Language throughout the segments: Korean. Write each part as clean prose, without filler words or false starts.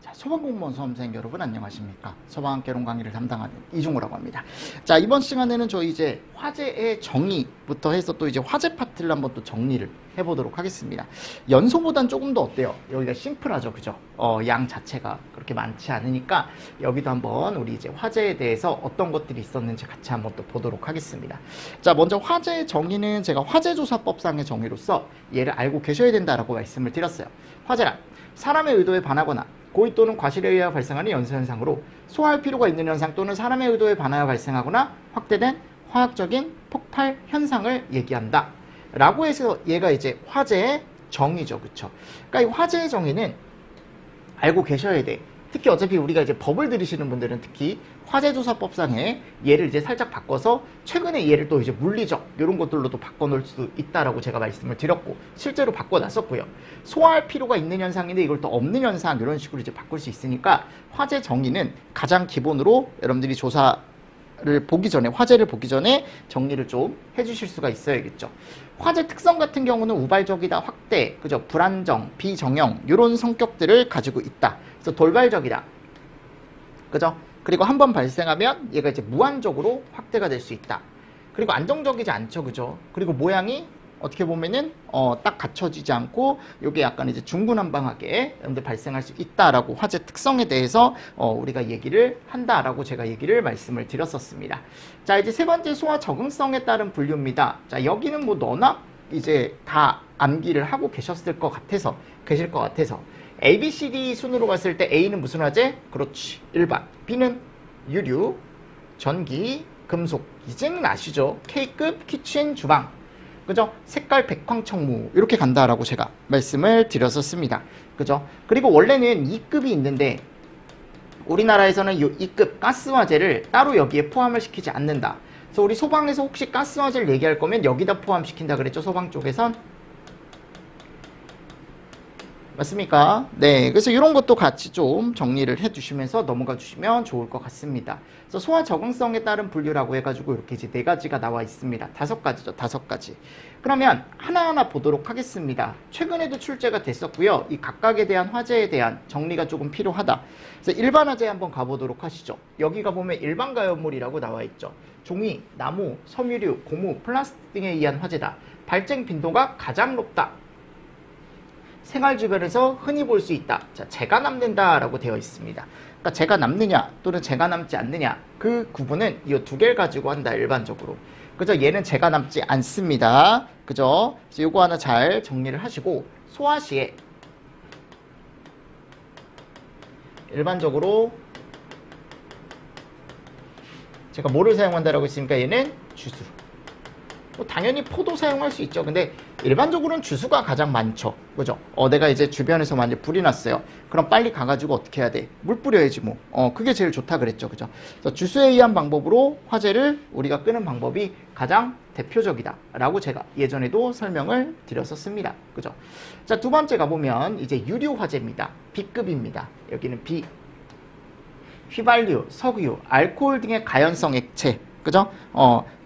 자, 소방공무원 수험생 여러분 안녕하십니까? 소방개론 강의를 담당하는 이중호라고 합니다. 자, 이번 시간에는 저희 이제 화재의 정의부터 해서 또 이제 화재 파트를 한번 또 정리를 해보도록 하겠습니다. 연소보단 조금 더 어때요? 여기가 심플하죠, 그죠? 양 자체가 그렇게 많지 않으니까 여기도 한번 우리 이제 화재에 대해서 어떤 것들이 있었는지 같이 한번 또 보도록 하겠습니다. 자, 먼저 화재의 정의는 제가 화재조사법상의 정의로서 얘를 알고 계셔야 된다라고 말씀을 드렸어요. 화재란 사람의 의도에 반하거나 고의 또는 과실에 의하여 발생하는 연소현상으로 소화할 필요가 있는 현상 또는 사람의 의도에 반하여 발생하거나 확대된 화학적인 폭발 현상을 얘기한다 라고 해서 얘가 이제 화재의 정의죠. 그쵸? 그러니까 이 화재의 정의는 알고 계셔야 돼. 특히 어차피 우리가 이제 법을 들으시는 분들은 특히 화재조사법상에 얘를 이제 살짝 바꿔서 최근에 얘를 또 이제 물리적 이런 것들로도 바꿔놓을 수 있다라고 제가 말씀을 드렸고 실제로 바꿔놨었고요. 소화할 필요가 있는 현상인데 이걸 또 없는 현상 이런 식으로 이제 바꿀 수 있으니까 화재 정의는 가장 기본으로 여러분들이 조사를 보기 전에 화재를 보기 전에 정리를 좀 해주실 수가 있어야겠죠. 화재 특성 같은 경우는 우발적이다, 확대, 그죠? 불안정, 비정형 이런 성격들을 가지고 있다. 그래서 돌발적이다, 그죠? 그리고 한번 발생하면 얘가 이제 무한적으로 확대가 될 수 있다. 그리고 안정적이지 않죠, 그죠? 그리고 모양이 어떻게 보면은 딱 갖춰지지 않고 이게 약간 이제 중구난방하게 여러분들 발생할 수 있다라고 화재 특성에 대해서 우리가 얘기를 한다라고 제가 얘기를 말씀을 드렸었습니다. 자, 이제 세 번째 소화 적응성에 따른 분류입니다. 자, 여기는 뭐 너나 이제 다 암기를 하고 계실 것 같아서 A, B, C, D 순으로 봤을 때 A는 무슨 화재? 그렇지, 일반. B는 유류, 전기, 금속. 이제는 아시죠? K급 키친 주방. 그죠? 색깔 백황청무 이렇게 간다라고 제가 말씀을 드렸었습니다. 그죠? 그리고 원래는 2급이 있는데 우리나라에서는 이 2급 가스화재를 따로 여기에 포함을 시키지 않는다. 그래서 우리 소방에서 혹시 가스화재를 얘기할 거면 여기다 포함시킨다 그랬죠? 소방 쪽에선. 맞습니까? 네, 그래서 이런 것도 같이 좀 정리를 해주시면서 넘어가 주시면 좋을 것 같습니다. 그래서 소화 적응성에 따른 분류라고 해가지고 이렇게 이제 4가지가 나와 있습니다. 5가지죠, 5가지. 그러면 하나하나 보도록 하겠습니다. 최근에도 출제가 됐었고요. 이 각각에 대한 화재에 대한 정리가 조금 필요하다. 그래서 일반 화재 한번 가보도록 하시죠. 여기가 보면 일반 가연물이라고 나와 있죠. 종이, 나무, 섬유류, 고무, 플라스틱 등에 의한 화재다. 발생 빈도가 가장 높다. 생활 주변에서 흔히 볼 수 있다. 자, 재가 남는다 라고 되어 있습니다. 그러니까 재가 남느냐 또는 재가 남지 않느냐 그 구분은 이 2개를 가지고 한다 일반적으로. 그죠? 얘는 재가 남지 않습니다. 그죠? 그래서 요거 하나 잘 정리를 하시고 소화 시에 일반적으로 제가 뭐를 사용한다라고 했으니까 얘는 주수. 뭐 당연히 포도 사용할 수 있죠. 근데 일반적으로는 주수가 가장 많죠. 그죠? 내가 이제 주변에서 만약에 불이 났어요. 그럼 빨리 가가지고 어떻게 해야 돼? 물 뿌려야지 뭐. 그게 제일 좋다 그랬죠. 그죠? 그래서 주수에 의한 방법으로 화재를 우리가 끄는 방법이 가장 대표적이다 라고 제가 예전에도 설명을 드렸었습니다. 그죠? 자, 두 번째 가보면 이제 유류 화재입니다. B급입니다. 여기는 B. 휘발유, 석유, 알코올 등의 가연성 액체. 그죠?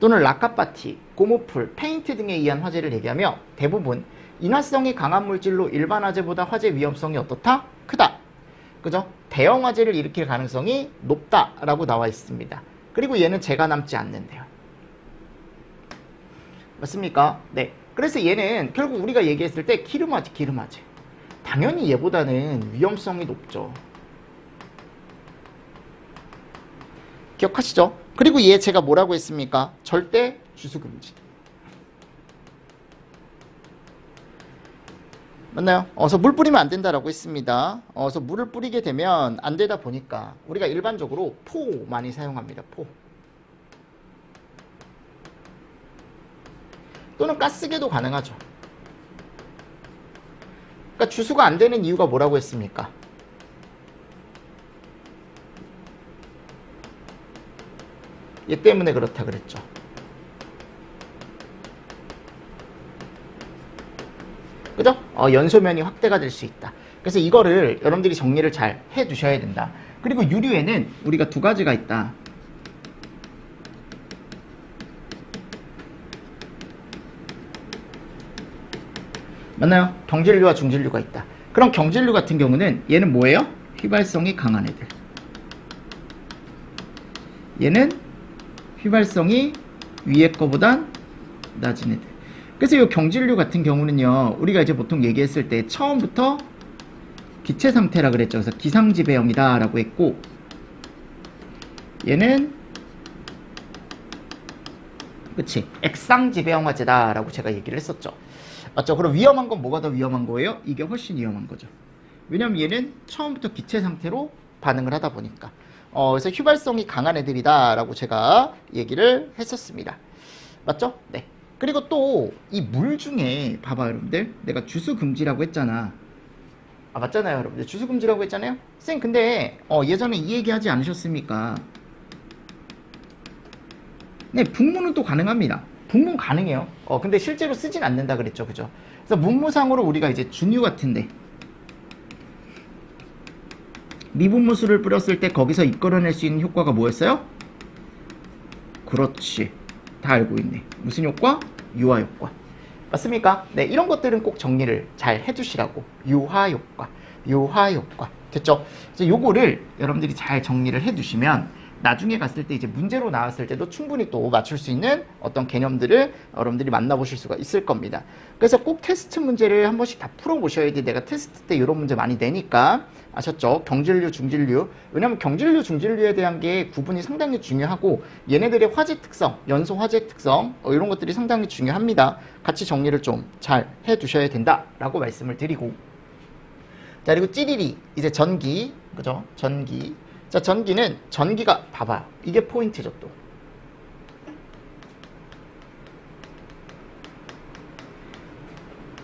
또는 라카파티, 고무풀, 페인트 등에 의한 화재를 얘기하며 대부분 인화성이 강한 물질로 일반 화재보다 화재 위험성이 어떻다? 크다. 그죠? 대형 화재를 일으킬 가능성이 높다라고 나와 있습니다. 그리고 얘는 재가 남지 않는데요. 맞습니까? 네. 그래서 얘는 결국 우리가 얘기했을 때 기름화재. 당연히 얘보다는 위험성이 높죠. 기억하시죠? 그리고 얘 제가 뭐라고 했습니까? 절대 주수금지. 맞나요? 그래서 물 뿌리면 안 된다라고 했습니다. 그래서 물을 뿌리게 되면 안 되다 보니까 우리가 일반적으로 포 많이 사용합니다. 포. 또는 가스계도 가능하죠. 그러니까 주수가 안 되는 이유가 뭐라고 했습니까? 얘 때문에 그렇다 그랬죠. 그죠? 연소면이 확대가 될 수 있다. 그래서 이거를 여러분들이 정리를 잘 해두셔야 된다. 그리고 유류에는 우리가 2가지가 있다. 맞나요? 경질류와 중질류가 있다. 그럼 경질류 같은 경우는 얘는 뭐예요? 휘발성이 강한 애들. 얘는 휘발성이 위에 거보단 낮은 애들. 그래서 이 경질류 같은 경우는요, 우리가 이제 보통 얘기했을 때 처음부터 기체 상태라 그랬죠. 그래서 기상지배형이다 라고 했고, 얘는 그치, 액상지배형 화재다 라고 제가 얘기를 했었죠. 맞죠? 그럼 위험한 건 뭐가 더 위험한 거예요? 이게 훨씬 위험한 거죠. 왜냐면 얘는 처음부터 기체 상태로 반응을 하다 보니까. 그래서 휘발성이 강한 애들이다 라고 제가 얘기를 했었습니다. 맞죠? 네. 그리고 또 이 물 중에 봐봐 여러분들, 내가 주수 금지라고 했잖아. 아 맞잖아요 여러분들, 주수 금지라고 했잖아요. 쌤 근데 예전에 이 얘기 하지 않으셨습니까? 네, 분무는 또 가능합니다. 분무 가능해요. 근데 실제로 쓰진 않는다 그랬죠, 그죠? 그래서 문무상으로 우리가 이제 준유 같은데 미분무수를 뿌렸을 때 거기서 이끌어낼 수 있는 효과가 뭐였어요? 그렇지, 다 알고 있네. 무슨 효과? 유화 효과. 맞습니까? 네, 이런 것들은 꼭 정리를 잘 해두시라고. 유화 효과, 유화 효과. 됐죠? 그래서 요거를 여러분들이 잘 정리를 해두시면 나중에 갔을 때 이제 문제로 나왔을 때도 충분히 또 맞출 수 있는 어떤 개념들을 여러분들이 만나보실 수가 있을 겁니다. 그래서 꼭 테스트 문제를 한 번씩 다 풀어보셔야 돼. 내가 테스트 때 이런 문제 많이 내니까. 아셨죠? 경질류, 중질류. 왜냐면 경질류, 중질류에 대한 게 구분이 상당히 중요하고 얘네들의 화재 특성, 연소 화재 특성 이런 것들이 상당히 중요합니다. 같이 정리를 좀 잘 해두셔야 된다라고 말씀을 드리고, 자 그리고 찌리리 이제 전기, 그죠? 전기. 자 전기는 전기가 봐봐요. 이게 포인트죠 또.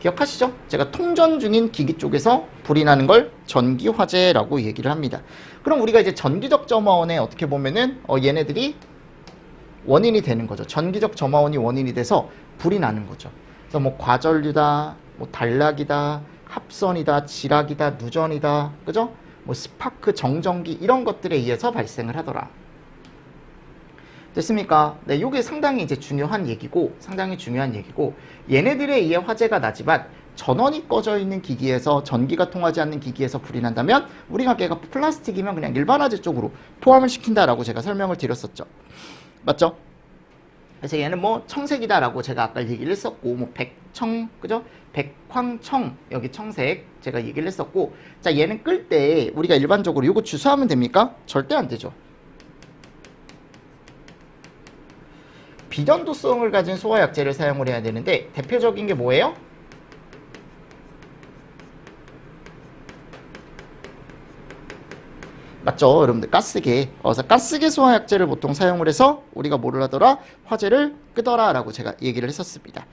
기억하시죠? 제가 통전 중인 기기 쪽에서 불이 나는 걸 전기 화재라고 얘기를 합니다. 그럼 우리가 이제 전기적 점화원에 어떻게 보면은 얘네들이 원인이 되는 거죠. 전기적 점화원이 원인이 돼서 불이 나는 거죠. 그래서 뭐 과전류다, 뭐 단락이다, 합선이다, 지락이다, 누전이다, 그죠? 뭐 스파크, 정전기 이런 것들에 의해서 발생을 하더라. 됐습니까? 네, 요게 상당히 이제 중요한 얘기고, 상당히 중요한 얘기고, 얘네들에 의해 화재가 나지만 전원이 꺼져 있는 기기에서, 전기가 통하지 않는 기기에서 불이 난다면 우리가 걔가 플라스틱이면 그냥 일반 화재 쪽으로 포함을 시킨다라고 제가 설명을 드렸었죠. 맞죠? 그래서 얘는 뭐 청색이다라고 제가 아까 얘기를 했었고, 뭐 백청, 그죠? 백황청, 여기 청색 제가 얘기를 했었고, 자 얘는 끌 때 우리가 일반적으로 이거 주사하면 됩니까? 절대 안 되죠. 비전도성을 가진 소화약제를 사용을 해야 되는데 대표적인 게 뭐예요? 맞죠? 여러분들 가스계. 그래서 가스계 소화약제를 보통 사용을 해서 우리가 뭐를 하더라? 화재를 끄더라 라고 제가 얘기를 했었습니다.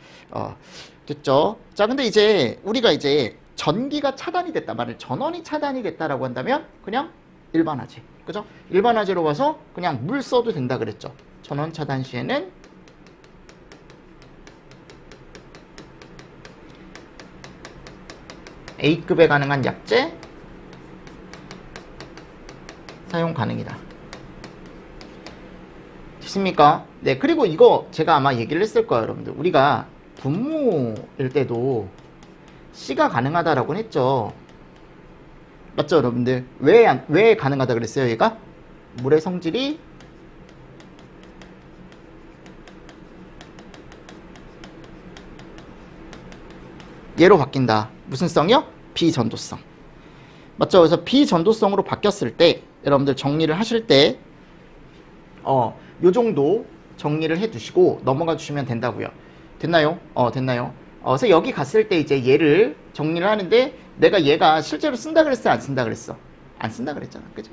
됐죠? 자 근데 이제 우리가 이제 전기가 차단이 됐다, 만약 전원이 차단이 됐다라고 한다면 그냥 일반 화재, 그죠? 일반 화재로 와서 그냥 물 써도 된다 그랬죠. 전원 차단 시에는 A급에 가능한 약제 사용 가능이다. 됐습니까? 네, 그리고 이거 제가 아마 얘기를 했을 거예요, 여러분들. 우리가 분무일 때도 C가 가능하다라고 했죠. 맞죠, 여러분들? 왜 가능하다 그랬어요, 얘가? 물의 성질이 얘로 바뀐다. 무슨 성이요? 비전도성. 맞죠? 그래서 비전도성으로 바뀌었을 때 여러분들 정리를 하실 때 요 정도 정리를 해 두시고 넘어가 주시면 된다고요. 됐나요? 됐나요? 그래서 여기 갔을 때 이제 얘를 정리를 하는데, 내가 얘가 실제로 쓴다 그랬어, 안 쓴다 그랬어? 안 쓴다 그랬잖아, 그죠?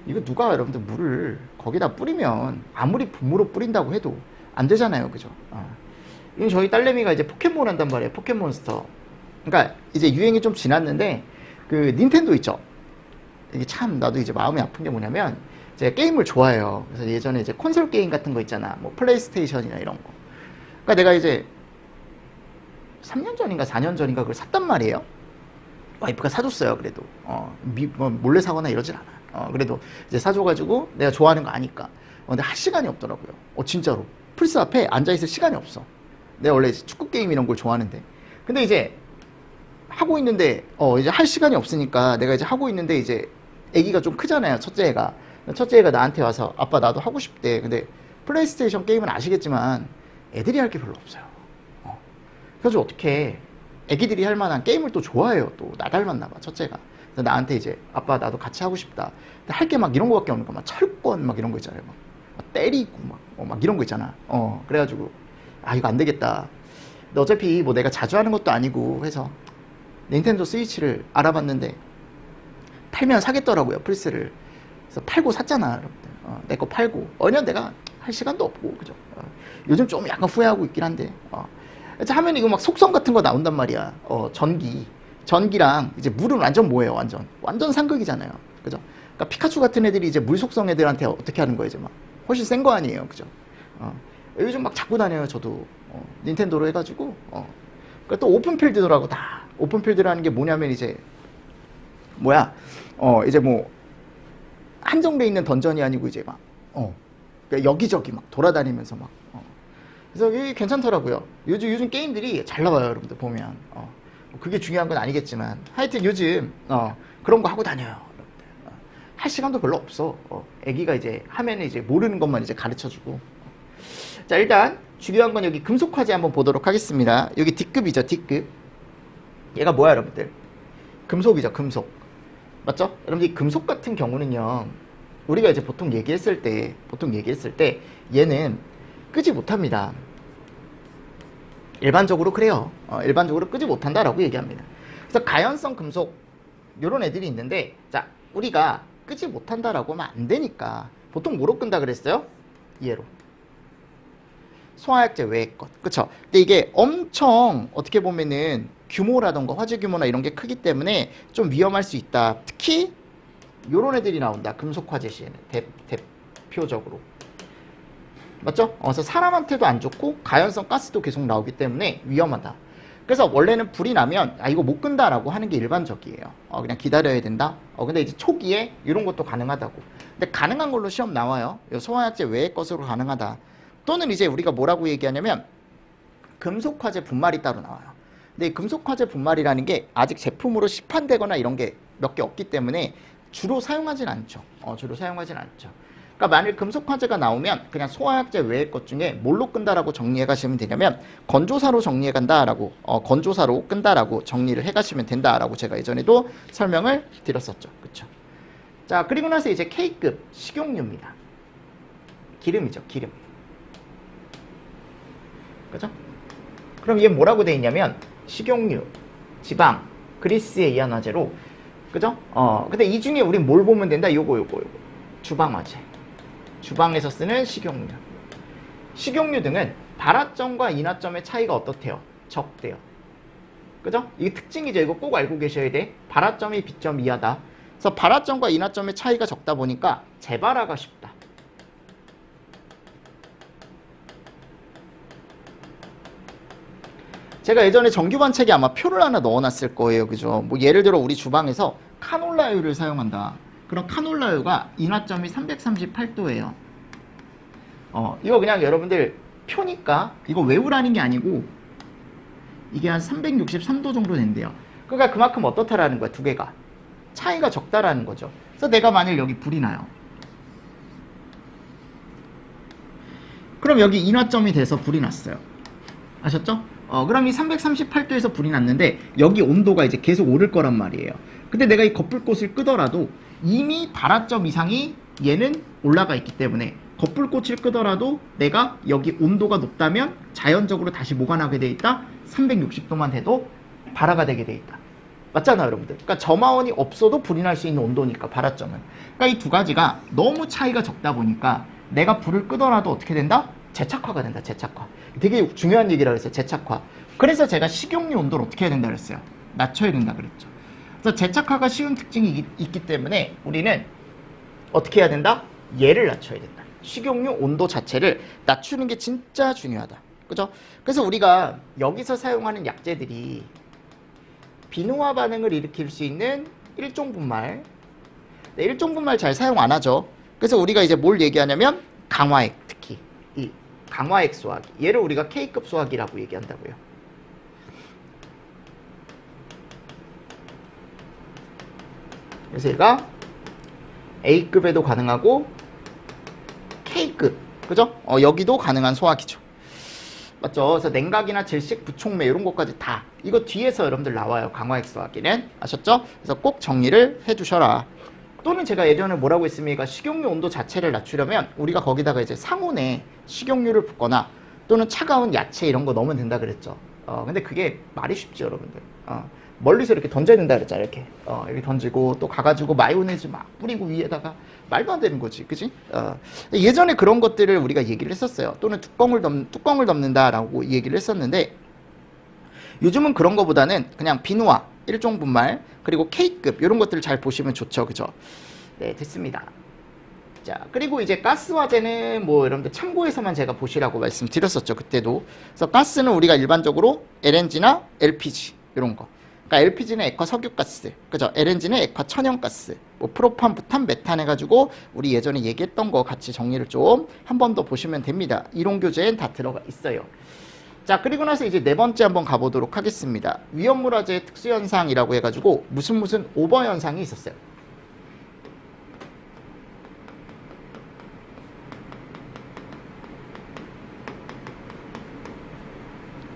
이거 누가 여러분들 물을 거기다 뿌리면 아무리 분무로 뿌린다고 해도 안 되잖아요, 그죠? 이건 저희 딸내미가 이제 포켓몬 한단 말이에요, 포켓몬스터. 그러니까 이제 유행이 좀 지났는데 그 닌텐도 있죠. 이게 참 나도 이제 마음이 아픈 게 뭐냐면, 제가 게임을 좋아해요. 그래서 예전에 이제 콘솔 게임 같은 거 있잖아, 뭐 플레이스테이션이나 이런 거. 그러니까 내가 이제 3년 전인가 4년 전인가 그걸 샀단 말이에요. 와이프가 사줬어요. 그래도 뭐 몰래 사거나 이러진 않아. 그래도 이제 사줘가지고 내가 좋아하는 거 아니까. 근데 할 시간이 없더라고요. 진짜로 플스 앞에 앉아있을 시간이 없어. 내가 원래 축구 게임 이런 걸 좋아하는데, 근데 이제 하고 있는데 이제 할 시간이 없으니까 내가 이제 하고 있는데 이제 애기가 좀 크잖아요. 첫째 애가 나한테 와서 아빠 나도 하고 싶대. 근데 플레이스테이션 게임은 아시겠지만 애들이 할 게 별로 없어요. 그래서 어떻게 애기들이 할 만한 게임을 또 좋아해요. 또 나 닮았나 봐, 첫째가. 그래서 나한테 이제 아빠 나도 같이 하고 싶다. 할 게 막 이런 거밖에 없는 거, 막 철권 막 이런 거 있잖아요. 막 때리고 막 이런 거 있잖아. 그래가지고 아 이거 안 되겠다. 근데 어차피 뭐 내가 자주 하는 것도 아니고 해서 닌텐도 스위치를 알아봤는데 팔면 사겠더라고요, 플스를. 그래서 팔고 샀잖아, 여러분들. 내 거 팔고. 내가 할 시간도 없고, 그죠? 요즘 좀 약간 후회하고 있긴 한데. 하면 이거 막 속성 같은 거 나온단 말이야. 전기랑 이제 물은 완전 뭐예요, 완전 상극이잖아요, 그죠? 그러니까 피카츄 같은 애들이 이제 물 속성 애들한테 어떻게 하는 거예요, 이제 막 훨씬 센 거 아니에요, 그죠? 요즘 막 잡고 다녀요, 저도. 닌텐도로 해가지고. 그러니까 또 오픈필드더라고, 다. 오픈필드라는 게 뭐냐면 이제 이제 뭐 한정돼 있는 던전이 아니고 이제 막 그러니까 여기저기 막 돌아다니면서 막 그래서 이게 괜찮더라고요. 요즘 게임들이 잘 나와요, 여러분들 보면. 그게 중요한 건 아니겠지만 하여튼 요즘 그런 거 하고 다녀요, 여러분들. 할 시간도 별로 없어. 애기가 이제 하면은 이제 모르는 것만 이제 가르쳐주고. 자, 일단 중요한 건 여기 금속 화재 한번 보도록 하겠습니다. 여기 D급이죠, D급. 얘가 뭐야, 여러분들? 금속이죠, 금속. 맞죠? 여러분들 이 금속 같은 경우는요, 우리가 이제 보통 얘기했을 때 얘는 끄지 못합니다. 일반적으로 그래요. 일반적으로 끄지 못한다라고 얘기합니다. 그래서 가연성 금속 요런 애들이 있는데, 자, 우리가 끄지 못한다라고 하면 안 되니까 보통 뭐로 끈다 그랬어요? 얘로. 소화약제 외의 것. 그쵸? 근데 이게 엄청 어떻게 보면은 규모라던가 화재 규모나 이런 게 크기 때문에 좀 위험할 수 있다. 특히 요런 애들이 나온다, 금속 화재 시에는. 대표적으로. 맞죠? 그래서 사람한테도 안 좋고 가연성 가스도 계속 나오기 때문에 위험하다. 그래서 원래는 불이 나면 이거 못 끈다라고 하는 게 일반적이에요. 그냥 기다려야 된다. 근데 이제 초기에 이런 것도 가능하다고. 근데 가능한 걸로 시험 나와요. 소화약제 외의 것으로 가능하다. 또는 이제 우리가 뭐라고 얘기하냐면 금속 화재 분말이 따로 나와요. 근데 이 금속 화재 분말이라는 게 아직 제품으로 시판되거나 이런 게 몇 개 없기 때문에 주로 사용하진 않죠. 그러니까 만일 금속 화재가 나오면 그냥 소화약제 외의 것 중에 뭘로 끈다라고 정리해 가시면 되냐면 건조사로 정리해 간다라고, 건조사로 끈다라고 정리를 해 가시면 된다라고 제가 예전에도 설명을 드렸었죠. 그쵸? 자, 그리고 나서 이제 K급 식용유입니다. 기름이죠, 기름. 그죠? 그럼 이게 뭐라고 돼 있냐면 식용유, 지방, 그리스에 의한 화재로, 그죠? 근데 이 중에 우리 뭘 보면 된다? 요거. 주방 화재. 주방에서 쓰는 식용유. 식용유 등은 발화점과 인화점의 차이가 어떻대요? 적대요. 그죠? 이게 특징이죠. 이거 꼭 알고 계셔야 돼. 발화점이 B점 이하다. 그래서 발화점과 인화점의 차이가 적다 보니까 재발화가 쉽다. 제가 예전에 정규반책에 아마 표를 하나 넣어놨을 거예요, 그죠? 뭐 예를 들어 우리 주방에서 카놀라유를 사용한다. 그럼 카놀라유가 인화점이 338도예요. 이거 그냥 여러분들 표니까 이거 외우라는 게 아니고 이게 한 363도 정도 된대요. 그러니까 그만큼 어떻다라는 거야, 두 개가. 차이가 적다라는 거죠. 그래서 내가 만일 여기 불이 나요. 그럼 여기 인화점이 돼서 불이 났어요. 아셨죠? 그럼 이 338도에서 불이 났는데 여기 온도가 이제 계속 오를 거란 말이에요. 근데 내가 이 겉불꽃을 끄더라도 이미 발화점 이상이 얘는 올라가 있기 때문에 겉불꽃을 끄더라도 내가 여기 온도가 높다면 자연적으로 다시 뭐가 나게 돼 있다? 360도만 돼도 발화가 되게 돼 있다. 맞잖아요, 여러분들. 그러니까 점화원이 없어도 불이 날 수 있는 온도니까, 발화점은. 그러니까 이 두 가지가 너무 차이가 적다 보니까 내가 불을 끄더라도 어떻게 된다? 재착화가 된다, 재착화. 되게 중요한 얘기라고 했어요, 재착화. 그래서 제가 식용유 온도를 어떻게 해야 된다 그랬어요? 낮춰야 된다 그랬죠. 그래서 재착화가 쉬운 특징이 있기 때문에 우리는 어떻게 해야 된다? 얘를 낮춰야 된다. 식용유 온도 자체를 낮추는 게 진짜 중요하다. 그죠? 그래서 우리가 여기서 사용하는 약재들이 비누화 반응을 일으킬 수 있는 일종 분말. 일종 분말 잘 사용 안 하죠. 그래서 우리가 이제 뭘 얘기하냐면 강화액, 특히 이 강화액 소화기. 얘를 우리가 K급 소화기라고 얘기한다고요. 그래서 얘가 A급에도 가능하고 K급, 그죠? 여기도 가능한 소화기죠. 맞죠? 그래서 냉각이나 질식, 부촉매 이런 것까지 다 이거 뒤에서 여러분들 나와요. 강화액수화기는. 아셨죠? 그래서 꼭 정리를 해두셔라. 또는 제가 예전에 뭐라고 했습니까? 식용유 온도 자체를 낮추려면 우리가 거기다가 이제 상온에 식용유를 붓거나 또는 차가운 야채 이런 거 넣으면 된다 그랬죠. 근데 그게 말이 쉽죠, 여러분들. 멀리서 이렇게 던져야 된다 그랬잖아. 이렇게 던지고 또 가가지고 마요네즈 막 뿌리고 위에다가 말도 안 되는 거지, 그지? 예전에 그런 것들을 우리가 얘기를 했었어요. 또는 뚜껑을 덮는다라고 얘기를 했었는데 요즘은 그런 거보다는 그냥 비누와 일종 분말 그리고 K급 이런 것들을 잘 보시면 좋죠, 그죠? 네, 됐습니다. 자, 그리고 이제 가스화재는 뭐 여러분들 참고해서만 제가 보시라고 말씀드렸었죠, 그때도. 그래서 가스는 우리가 일반적으로 LNG나 LPG 이런 거. 그러니까 LPG는 액화 석유가스, 그죠? LNG는 액화 천연가스, 뭐 프로판, 부탄, 메탄 해가지고 우리 예전에 얘기했던 거 같이 정리를 좀 한 번 더 보시면 됩니다. 이론교재엔 다 들어가 있어요. 자, 그리고 나서 이제 네 번째 한번 가보도록 하겠습니다. 위험물화재 특수현상이라고 해가지고 무슨 오버 현상이 있었어요.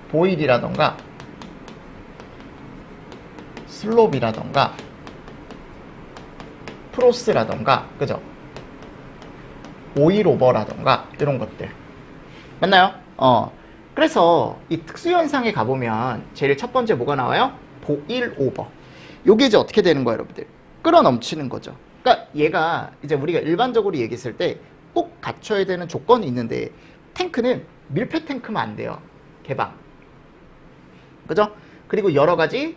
보일이라던가 슬롭이라던가 프로스라던가, 그죠? 오일 오버라던가 이런 것들 맞나요? 그래서 이 특수현상에 가보면 제일 첫 번째 뭐가 나와요? 보일 오버. 요게 이제 어떻게 되는 거예요, 여러분들? 끓어 넘치는 거죠. 그러니까 얘가 이제 우리가 일반적으로 얘기했을 때 꼭 갖춰야 되는 조건이 있는데 탱크는 밀폐 탱크면 안 돼요. 개방. 그죠? 그리고 여러 가지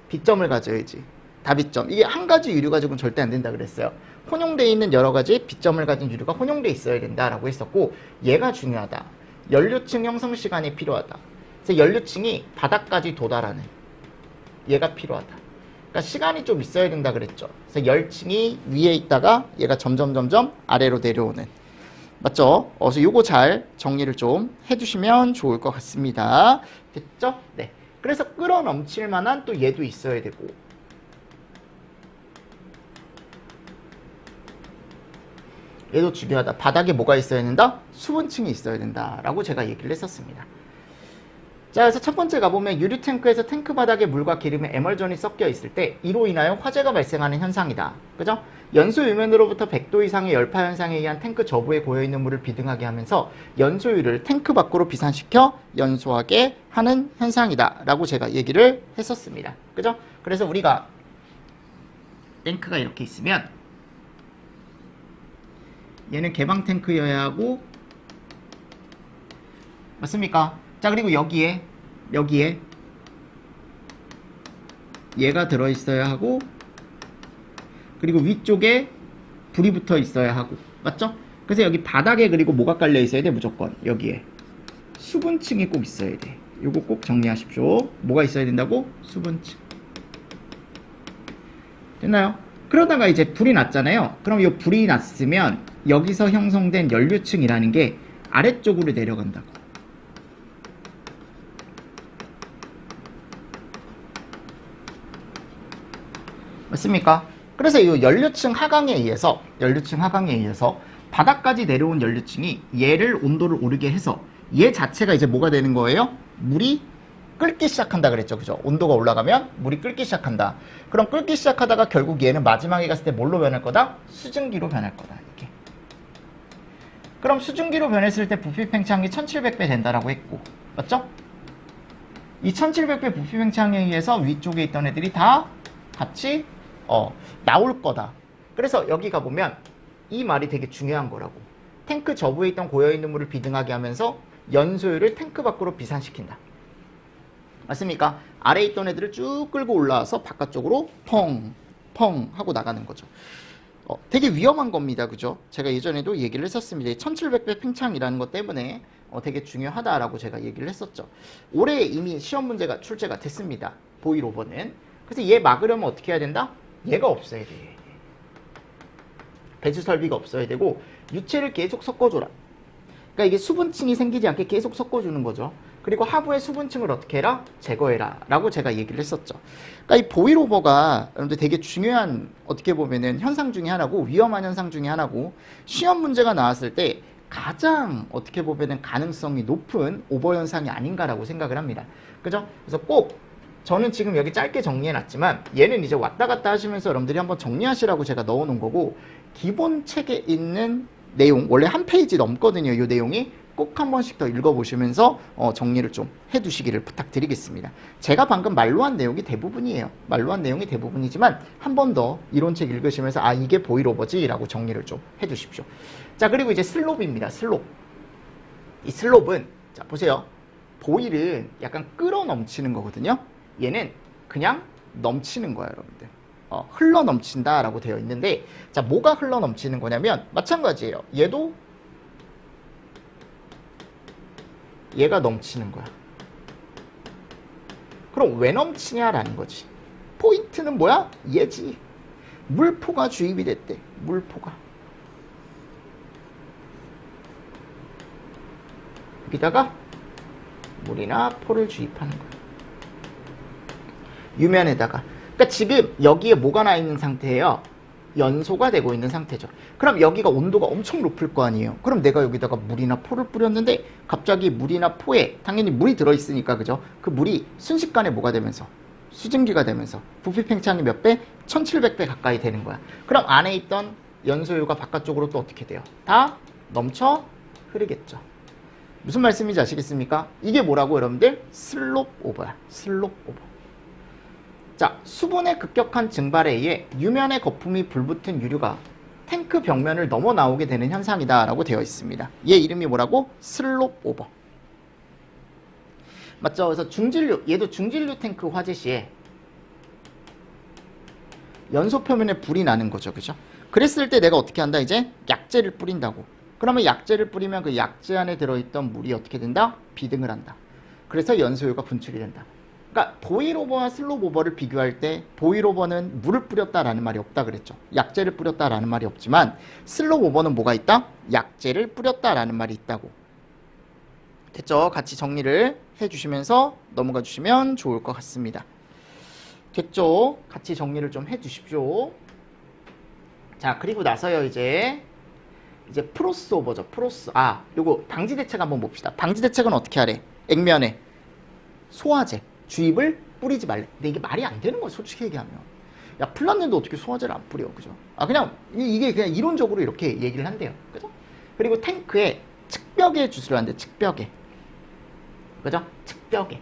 비점을 가져야지. 다비점. 이게 한 가지 유류 가지고는 절대 안 된다 그랬어요. 혼용되어 있는 여러 가지 비점을 가진 유류가 혼용되어 있어야 된다라고 했었고, 얘가 중요하다. 연료층 형성 시간이 필요하다. 그래서 연료층이 바닥까지 도달하는 얘가 필요하다. 그러니까 시간이 좀 있어야 된다 그랬죠. 그래서 열층이 위에 있다가 얘가 점점 아래로 내려오는. 맞죠? 그래서 요거 잘 정리를 좀 해주시면 좋을 것 같습니다. 됐죠? 네. 그래서 끌어 넘칠 만한 또 얘도 있어야 되고, 얘도 중요하다. 바닥에 뭐가 있어야 된다? 수분층이 있어야 된다라고 제가 얘기를 했었습니다. 자, 그래서 첫 번째 가보면 유류 탱크에서 탱크 바닥에 물과 기름의 에멀전이 섞여 있을 때 이로 인하여 화재가 발생하는 현상이다. 그죠? 연소 유면으로부터 100도 이상의 열파 현상에 의한 탱크 저부에 고여있는 물을 비등하게 하면서 연소유를 탱크 밖으로 비산시켜 연소하게 하는 현상이다 라고 제가 얘기를 했었습니다. 그죠? 그래서 우리가 탱크가 이렇게 있으면 얘는 개방 탱크여야 하고, 맞습니까? 자, 그리고 여기에 얘가 들어있어야 하고, 그리고 위쪽에 불이 붙어 있어야 하고, 맞죠? 그래서 여기 바닥에 그리고 뭐가 깔려 있어야 돼? 무조건 여기에 수분층이 꼭 있어야 돼. 요거 꼭 정리하십시오. 뭐가 있어야 된다고? 수분층. 됐나요? 그러다가 이제 불이 났잖아요. 그럼 이 불이 났으면 여기서 형성된 연료층이라는 게 아래쪽으로 내려간다고. 맞습니까? 그래서 이 연료층 하강에 의해서 바닥까지 내려온 연료층이 얘를 온도를 오르게 해서 얘 자체가 이제 뭐가 되는 거예요? 물이 끓기 시작한다 그랬죠. 그죠? 온도가 올라가면 물이 끓기 시작한다. 그럼 끓기 시작하다가 결국 얘는 마지막에 갔을 때 뭘로 변할 거다? 수증기로 변할 거다. 이렇게. 그럼 수증기로 변했을 때 부피 팽창이 1700배 된다라고 했고, 맞죠? 이 1700배 부피 팽창에 의해서 위쪽에 있던 애들이 다 같이 나올 거다. 그래서 여기 가보면 이 말이 되게 중요한 거라고. 탱크 저부에 있던 고여있는 물을 비등하게 하면서 연소유를 탱크 밖으로 비산시킨다. 맞습니까? 아래에 있던 애들을 쭉 끌고 올라와서 바깥쪽으로 펑 하고 나가는 거죠. 되게 위험한 겁니다. 그죠? 제가 예전에도 얘기를 했었습니다. 1700배 팽창이라는 것 때문에 되게 중요하다라고 제가 얘기를 했었죠. 올해 이미 시험 문제가 출제가 됐습니다. 보일 오버는. 그래서 얘 막으려면 어떻게 해야 된다? 얘가 없어야 돼. 배수 설비가 없어야 되고 유체를 계속 섞어줘라. 그러니까 이게 수분층이 생기지 않게 계속 섞어주는 거죠. 그리고 하부의 수분층을 어떻게 해라? 제거해라 라고 제가 얘기를 했었죠. 그러니까 이 보일오버가 여러분들 되게 중요한 어떻게 보면은 현상 중에 하나고 위험한 현상 중에 하나고 시험 문제가 나왔을 때 가장 어떻게 보면은 가능성이 높은 오버 현상이 아닌가라고 생각을 합니다. 그죠? 그래서 꼭 저는 지금 여기 짧게 정리해 놨지만 얘는 이제 왔다 갔다 하시면서 여러분들이 한번 정리하시라고 제가 넣어 놓은 거고 기본 책에 있는 내용 원래 한 페이지 넘거든요. 이 내용이 꼭 한 번씩 더 읽어보시면서 정리를 좀 해두시기를 부탁드리겠습니다. 제가 방금 말로 한 내용이 대부분이에요. 말로 한 내용이 대부분이지만 한 번 더 이론책 읽으시면서 아 이게 보일오버지 라고 정리를 좀 해두십시오. 자 그리고 이제 슬롭입니다. 슬롭. 이 슬롭은 자 보세요. 보일은 약간 끌어 넘치는 거거든요. 얘는 그냥 넘치는 거예요, 여러분들. 흘러 넘친다 라고 되어 있는데 자 뭐가 흘러 넘치는 거냐면 마찬가지예요. 얘가 넘치는 거야. 그럼 왜 넘치냐라는 거지. 포인트는 뭐야? 얘지. 물포가 주입이 됐대. 물포가. 여기다가 물이나 포를 주입하는 거야. 유면에다가. 그러니까 지금 여기에 뭐가 나 있는 상태예요? 연소가 되고 있는 상태죠. 그럼 여기가 온도가 엄청 높을 거 아니에요. 그럼 내가 여기다가 물이나 포를 뿌렸는데 갑자기 물이나 포에 당연히 물이 들어있으니까 그죠? 그 물이 순식간에 뭐가 되면서 수증기가 되면서 부피 팽창이 몇 배? 1700배 가까이 되는 거야. 그럼 안에 있던 연소유가 바깥쪽으로 또 어떻게 돼요? 다 넘쳐 흐르겠죠. 무슨 말씀인지 아시겠습니까? 이게 뭐라고 여러분들? 슬롭 오버야. 슬롭 오버. 자, 수분의 급격한 증발에 의해 유면의 거품이 불붙은 유류가 탱크 벽면을 넘어 나오게 되는 현상이다 라고 되어 있습니다. 얘 이름이 뭐라고? 슬롭 오버. 맞죠? 그래서 중진류, 얘도 중진류 탱크 화재 시에 연소 표면에 불이 나는 거죠. 그죠? 그랬을 때 내가 어떻게 한다? 이제 약재를 뿌린다고. 그러면 약재를 뿌리면 그 약재 안에 들어있던 물이 어떻게 된다? 비등을 한다. 그래서 연소유가 분출이 된다. 그러니까 보일오버와 슬롭오버를 비교할 때 보일오버는 물을 뿌렸다라는 말이 없다 그랬죠. 약재를 뿌렸다라는 말이 없지만 슬롭오버는 뭐가 있다? 약재를 뿌렸다라는 말이 있다고. 됐죠? 같이 정리를 해주시면서 넘어가 주시면 좋을 것 같습니다. 됐죠? 같이 정리를 좀 해주십시오. 자 그리고 나서요 이제 프로스오버죠. 요거 방지 대책 한번 봅시다. 방지 대책은 어떻게 하래? 액면에 소화제 주입을 뿌리지 말래. 근데 이게 말이 안 되는 거야, 솔직히 얘기하면. 야, 플란는데 어떻게 소화제를 안 뿌려, 그죠? 그냥, 이게 그냥 이론적으로 이렇게 얘기를 한대요. 그죠? 그리고 탱크에 측벽에 주스를 한대, 측벽에. 그죠? 측벽에.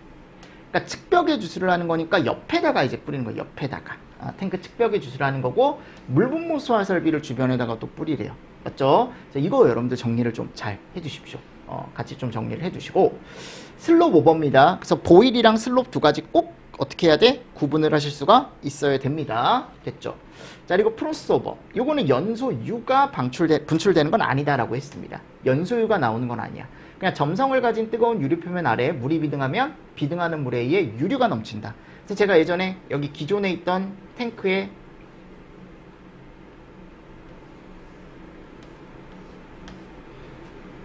그러니까 측벽에 주스를 하는 거니까 옆에다가 이제 뿌리는 거예요, 옆에다가. 탱크 측벽에 주스를 하는 거고, 물분무 소화 설비를 주변에다가 또 뿌리래요. 맞죠? 이거 여러분들 정리를 좀 잘 해주십시오. 같이 좀 정리를 해주시고 슬롭 오버입니다. 그래서 보일이랑 슬롭 두 가지 꼭 어떻게 해야 돼? 구분을 하실 수가 있어야 됩니다. 됐죠? 자 그리고 프로스 오버 요거는 연소유가 분출되는 건 아니다라고 했습니다. 연소유가 나오는 건 아니야. 그냥 점성을 가진 뜨거운 유류 표면 아래에 물이 비등하면 비등하는 물에 의해 유류가 넘친다. 그래서 제가 예전에 여기 기존에 있던 탱크에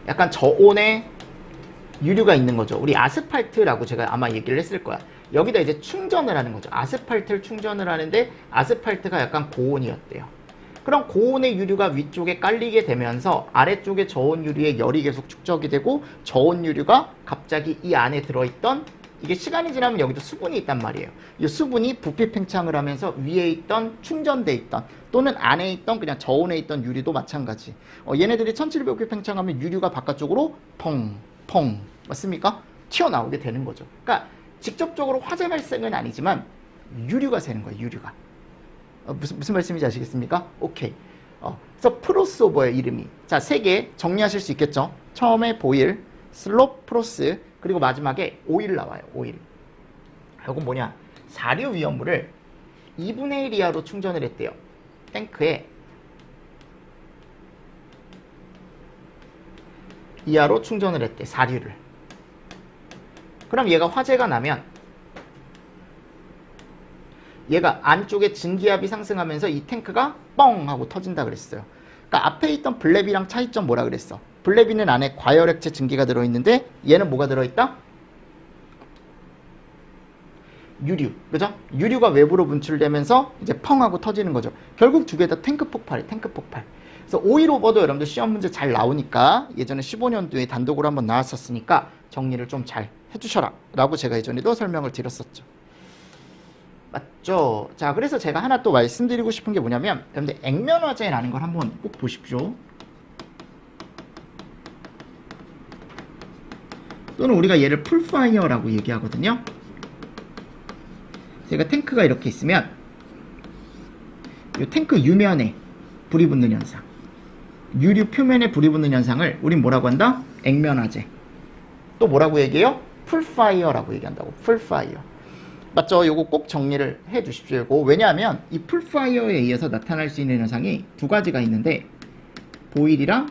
약간 저온의 유류가 있는 거죠. 우리 아스팔트라고 제가 아마 얘기를 했을 거야. 여기다 이제 충전을 하는 거죠. 아스팔트를 충전을 하는데 아스팔트가 약간 고온이었대요. 그럼 고온의 유류가 위쪽에 깔리게 되면서 아래쪽에 저온 유류의 열이 계속 축적이 되고 저온 유류가 갑자기 이 안에 들어있던 이게 시간이 지나면 여기도 수분이 있단 말이에요. 이 수분이 부피 팽창을 하면서 위에 있던 충전돼 있던 또는 안에 있던 그냥 저온에 있던 유류도 마찬가지. 얘네들이 1700배 팽창하면 유류가 바깥쪽으로 펑펑 맞습니까? 튀어나오게 되는 거죠. 그러니까 직접적으로 화재 발생은 아니지만 유류가 새는 거예요. 유류가. 무슨 말씀인지 아시겠습니까? 오케이. 그래서 프로스오버의 이름이 자 3개 정리하실 수 있겠죠? 처음에 보일, 슬롭, 프로스 그리고 마지막에 오일 나와요. 오일. 이건 뭐냐? 사류 위험물을 2분의 1 이하로 충전을 했대요. 탱크에 이하로 충전을 했대. 사류를. 그럼 얘가 화재가 나면 얘가 안쪽에 증기압이 상승하면서 이 탱크가 뻥 하고 터진다 그랬어요. 그러니까 앞에 있던 블레비랑 차이점 뭐라 그랬어? 블레비는 안에 과열액체 증기가 들어있는데 얘는 뭐가 들어있다? 유류, 그죠? 유류가 외부로 분출되면서 이제 펑 하고 터지는 거죠. 결국 두 개 다 탱크 폭발이 탱크 폭발. 그래서 오일 오버도 여러분들 시험 문제 잘 나오니까 예전에 15년도에 단독으로 한번 나왔었으니까 정리를 좀 잘 해주셔라 라고 제가 예전에도 설명을 드렸었죠. 맞죠? 자, 그래서 제가 하나 또 말씀드리고 싶은 게 뭐냐면 여러분들 액면화재라는 걸 한번 꼭 보십시오. 또는 우리가 얘를 풀파이어라고 얘기하거든요. 제가 탱크가 이렇게 있으면 이 탱크 유면에 불이 붙는 현상, 유류 표면에 불이 붙는 현상을 우린 뭐라고 한다? 액면화재. 또 뭐라고 얘기해요? 풀파이어라고 얘기한다고. 풀파이어. 맞죠? 요거 꼭 정리를 해 주십시오. 요거. 왜냐하면 이 풀파이어에 의해서 나타날 수 있는 현상이 두 가지가 있는데 보일이랑